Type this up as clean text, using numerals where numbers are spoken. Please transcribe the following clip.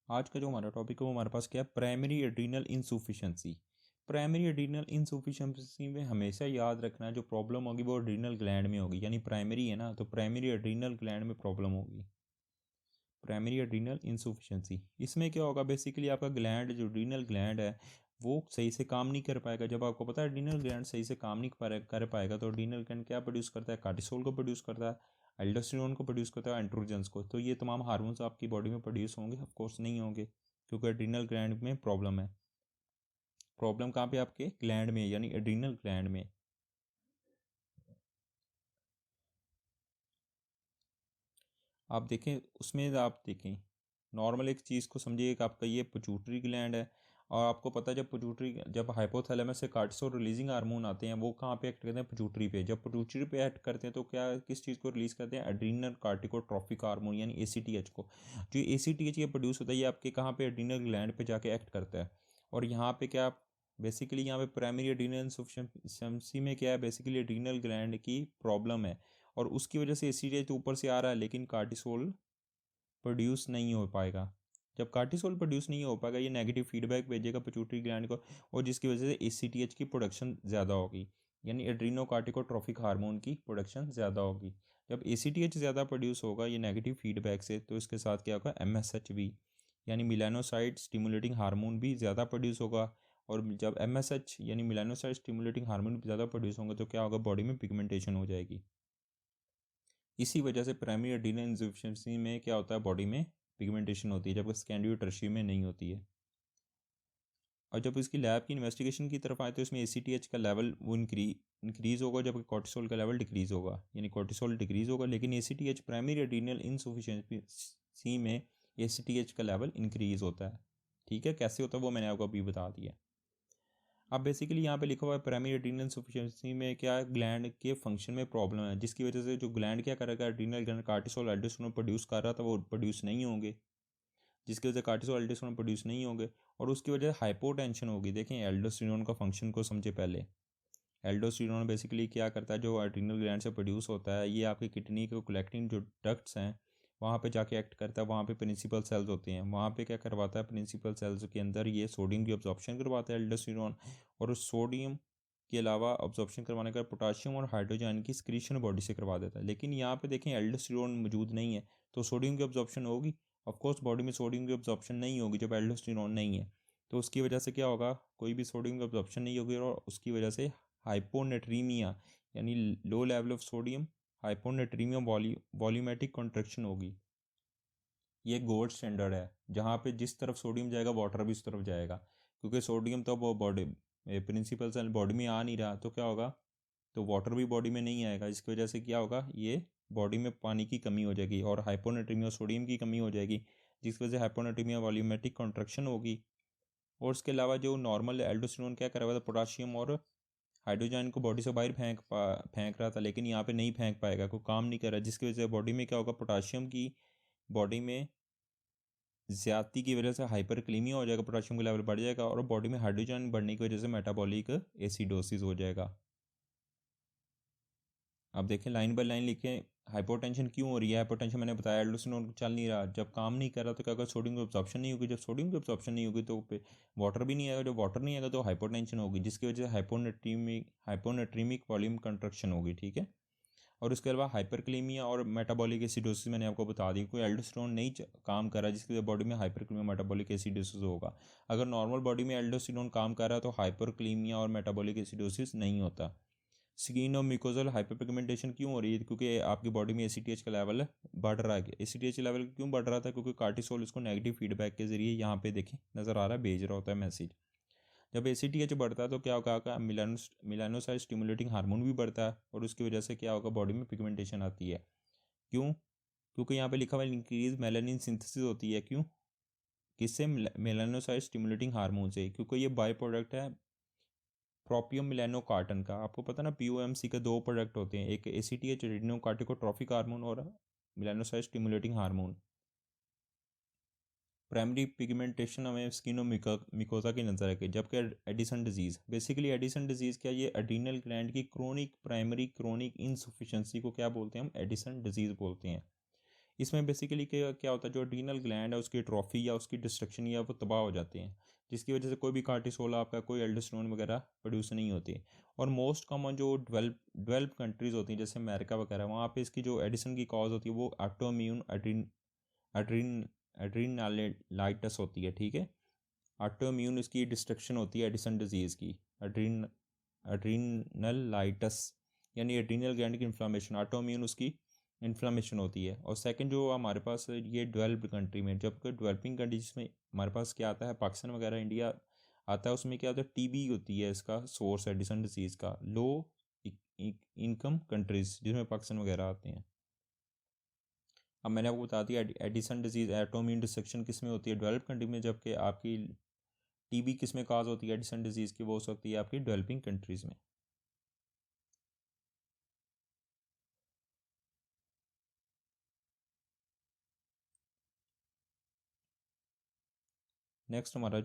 आज का जो हमारा टॉपिक है वो हमारे पास क्या है, primary adrenal insufficiency. Primary adrenal insufficiency में हमेशा याद रखना है जो प्रॉब्लम होगी वो एड्रीनल ग्लैंड में होगी, यानी प्राइमरी है ना, तो प्राइमरी एड्रीनल ग्लैंड में प्रॉब्लम होगी। प्राइमरी एड्रीनल इनसफिशिएंसी इसमें क्या होगा, बेसिकली आपका ग्लैंड जो एड्रीनल ग्लैंड है वो सही से काम नहीं कर पाएगा। जब आपको पता है एड्रीनल ग्लैंड सही से काम नहीं कर पाएगा तो एड्रीनल ग्लैंड क्या प्रोड्यूस करता है, कार्टिसोल को प्रोड्यूस करता है, एल्डोस्टेरोन को प्रोड्यूस करता है, एंड्रोजन्स को। तो ये तमाम हार्मोन्स आपकी बॉडी में प्रोड्यूस होंगे? ऑफ कोर्स नहीं होंगे, क्योंकि एड्रीनल ग्लैंड में प्रॉब्लम है। प्रॉब्लम कहाँ पे, आपके ग्लैंड में, यानी एड्रीनल ग्लैंड में। आप देखें उसमें, आप देखें नॉर्मल एक चीज़ को समझिए कि आपका ये पिट्यूटरी ग्लैंड है, और आपको पता है जब हाइपोथैलेमस से कार्टिसोल रिलीजिंग हार्मोन आते हैं वो कहाँ पे एक्ट करते हैं, पिट्यूटरी पे। जब पिट्यूटरी पे एक्ट करते हैं तो क्या किस चीज़ को रिलीज करते हैं, एड्रीनल कार्टिकोट्रोफिक हार्मोन यानी ACTH को। जो ACTH ये प्रोड्यूस होता है ये आपके कहाँ पे, एड्रीनल ग्लैंड पे जाके एक्ट करता है। और यहाँ पे क्या, बेसिकली यहाँ पे प्राइमरी एड्रीनल इनसफिशिएंसी में क्या है, बेसिकली एड्रीनल ग्लैंड की प्रॉब्लम है और उसकी वजह से ACTH तो ऊपर से आ रहा है लेकिन कार्टिसोल प्रोड्यूस नहीं हो पाएगा। जब कार्टिसोल प्रोड्यूस नहीं हो पाएगा ये नेगेटिव फीडबैक भेजेगा पिट्यूटरी ग्लैंड को, और जिसकी वजह से ACTH की प्रोडक्शन ज़्यादा होगी, यानी एड्रीनोकार्टिकोट्रोफिक हार्मोन की प्रोडक्शन ज़्यादा होगी। जब ACTH ज़्यादा प्रोड्यूस होगा ये नेगेटिव फीडबैक से, तो इसके साथ क्या होगा, MSH भी, यानी मिलानोसाइट स्टिमुलेटिंग हार्मोन भी ज़्यादा प्रोड्यूस होगा। और जब MSH यानी मिलानोसाइट स्टिमुलेटिंग हार्मोन ज़्यादा प्रोड्यूस होंगे तो क्या होगा, बॉडी में पिगमेंटेशन हो जाएगी। इसी वजह से प्राइमरी एड्रीनल इनसफिशिएंसी में क्या होता है, बॉडी में पिगमेंटेशन होती है, जबकि सेकेंडरी टर्शियरी में नहीं होती है। और जब इसकी लैब की इन्वेस्टिगेशन की तरफ आए तो इसमें ACTH का लेवल वो इंक्रीज़ होगा, जबकि कॉर्टिसोल का लेवल डिक्रीज़ होगा, यानी कॉर्टिसोल डिक्रीज़ होगा लेकिन ACTH प्राइमरी एड्रीनल इनसफिशिएंसी में ACTH का लेवल इंक्रीज़ होता है। ठीक है, कैसे होता है वो मैंने आपको अभी बता दिया। अब बेसिकली यहाँ पे लिखा हुआ है प्राइमरी एड्रीनल इनसफिशिएंसी में क्या है, ग्लैंड के फंक्शन में प्रॉब्लम है, जिसकी वजह से जो ग्लैंड क्या करेगा, adrenal gland cortisol aldosterone produce कर रहा था वो प्रोड्यूस नहीं होंगे, जिसकी वजह से कार्टिसोल एल्डोस्टेरोन प्रोड्यूस नहीं होंगे और उसकी वजह से हाइपोटेंशन होगी। देखें एल्डोस्टेरोन का फंक्शन को समझे पहले। एल्डोस्टेरोन बेसिकली क्या करता है, जो एड्रीनल ग्लैंड से प्रोड्यूस होता है ये आपकी किडनी को कलेक्टिंग जो डक्ट्स हैं वहाँ पे जाके एक्ट करता है। वहाँ पे प्रिंसिपल सेल्स होते हैं, वहाँ पे क्या करवाता है, प्रिंसिपल सेल्स के अंदर ये सोडियम की अब्जॉर्प्शन करवाता है एल्डोस्टेरोन, और उस सोडियम के अलावा अब्जॉर्प्शन करवाने का पोटाशियम और हाइड्रोजन की स्क्रीशन बॉडी से करवा देता है। लेकिन यहाँ पे देखें एल्डोस्टेरोन मौजूद नहीं है तो सोडियम की अब्जॉर्प्शन होगी? ऑफकोर्स बॉडी में सोडियम की अब्जॉर्प्शन नहीं होगी जब एल्डोस्टेरोन नहीं है। तो उसकी वजह से क्या होगा, कोई भी सोडियम की अब्जॉर्प्शन नहीं होगी और उसकी वजह से हाइपोनेट्रीमिया यानी low level of sodium, hyponatremia volumetric contraction होगी। ये गोल्ड स्टैंडर्ड है, जहाँ पे जिस तरफ सोडियम जाएगा वाटर भी उस तरफ जाएगा, क्योंकि सोडियम तो वो बॉडी प्रिंसिपल सेल बॉडी में आ नहीं रहा तो क्या होगा, तो वाटर भी बॉडी में नहीं आएगा, जिसकी वजह से क्या होगा, ये बॉडी में पानी की कमी हो जाएगी और हाइपोनेट्रीमिया सोडियम की कमी हो जाएगी, जिसकी वजह से हाइपोनेट्रीमिया वॉल्यूमेट्रिक कॉन्ट्रैक्शन होगी। और उसके अलावा जो नॉर्मल एल्डोस्टेरोन क्या कर रहा था, पोटाशियम और हाइड्रोजन को बॉडी से बाहर फेंक रहा था, लेकिन यहाँ पे नहीं फेंक पाएगा, कोई काम नहीं कर रहा, जिसकी वजह से बॉडी में क्या होगा, पोटाशियम की बॉडी में ज़्यादती की वजह से हाइपरक्लीमिया हो जाएगा, पोटाशियम का लेवल बढ़ जाएगा और बॉडी में हाइड्रोजन बढ़ने की वजह से मेटाबॉलिक एसिडोसिस हो जाएगा। अब देखें लाइन बाय लाइन लिखें, हाइपोटेंशन क्यों हो रही है। हाइपोटेंशन मैंने बताया एल्डोस्टेरोन चल नहीं रहा, जब काम नहीं कर रहा तो क्या होगा, सोडियम की अब्जॉर्प्शन नहीं होगी, जब सोडियम की अब्जॉर्प्शन नहीं होगी तो वाटर भी नहीं आएगा, जब वाटर नहीं आएगा तो हाइपोटेंशन होगी, जिसकी वजह से हाइपोनेट्रीमिक वॉल्यूम कंट्रक्शन होगी। ठीक है, और उसके अलावा हाइपरक्लीमिया और मेटाबॉलिक एसिडोसिस मैंने आपको बता दी, कोई एल्डोस्टेरोन नहीं काम कर रहा जिसकी वजह बॉडी में हाइपरक्लीमिया मेटाबॉलिक एसिडोसिस होगा। अगर नॉर्मल बॉडी में एल्डोस्टेरोन काम कर रहा है तो हाइपरक्लीमिया और मेटाबॉलिक एसिडोसिस नहीं होता। स्किन और म्यूकोजल हाइपरपिगमेंटेशन क्यों हो रही है, क्योंकि आपकी बॉडी में ACTH का लेवल बढ़ रहा है। ACTH लेवल क्यों बढ़ रहा था, क्योंकि कार्टिसोल इसको नेगेटिव फीडबैक के जरिए यहाँ पे देखें नज़र आ रहा है, भेज रहा होता है मैसेज। जब ACTH बढ़ता है तो क्या होगा, मिलानोसाइट स्टिमुलेटिंग हार्मोन भी बढ़ता है और उसकी वजह से क्या होगा, बॉडी में पिगमेंटेशन आती है। क्यों, क्योंकि यहाँ पे लिखा हुआ इंक्रीज मेलानिन सिंथेसिस होती है। क्यों, किससे, मेलानोसाइट स्टिमुलेटिंग हार्मोन से, क्योंकि ये बाय प्रोडक्ट है प्रोपियम मिलेनोकार्टन का। आपको पता ना POMC के दो प्रोडक्ट होते हैं, एक ACTH रेटिनोकार्टिकोट्रोफिक हार्मोन और melanocyte stimulating hormone. Primary pigmentation हमें स्किन और मिकोजा की नज़र रखे, जबकि Edison disease, basically Edison disease क्या, ये एड्रीनल ग्लैंड की क्रोनिक प्राइमरी क्रोनिक इनसफिशिएंसी को क्या बोलते हैं हम, एडिसन डिजीज़ बोलते हैं। इसमें बेसिकली क्या क्या होता है, जो एड्रीनल ग्लैंड है उसकी ट्रॉफी या उसकी डिस्ट्रक्शन या वो तबाह हो जाते हैं, जिसकी वजह से कोई भी कार्टिसोल आपका कोई एल्डोस्टेरोन वगैरह प्रोड्यूस नहीं होती। और मोस्ट कॉमन जो डेवलप कंट्रीज़ होती हैं जैसे अमेरिका वगैरह, वहाँ पे इसकी जो एडिसन की कॉज होती है वो ऑटोइम्यून एड्रीन एड्रीनालाइटिस होती है, ठीक है। ऑटोइम्यून इसकी डिस्ट्रक्शन होती है एडिसन डिजीज़ की, एड्रीनलाइटिस यानी एड्रीनल ग्लैंड की इन्फ्लामेशन, ऑटोइम्यून उसकी इन्फ्लामेशन होती है। और सेकंड जो हमारे पास ये डेवलप्ड कंट्री में, जबकि डेवलपिंग कंट्रीज में हमारे पास क्या आता है, पाकिस्तान वगैरह इंडिया आता है, उसमें क्या होता है, टीबी होती है इसका सोर्स एडिसन डिजीज़ का। लो इनकम कंट्रीज़ जिसमें पाकिस्तान वगैरह आते हैं। अब मैंने आपको बता दिया एडिसन डिजीज़ ऑटोइम्यून डिस्ट्रक्शन किस में होती है, डेवलप कंट्री में, जबकि आपकी टीबी किस में काज होती है एडिसन डिजीज़ की, वो हो सकती है आपकी डेवलपिंग कंट्रीज़ में। नेक्स्ट हमारा जो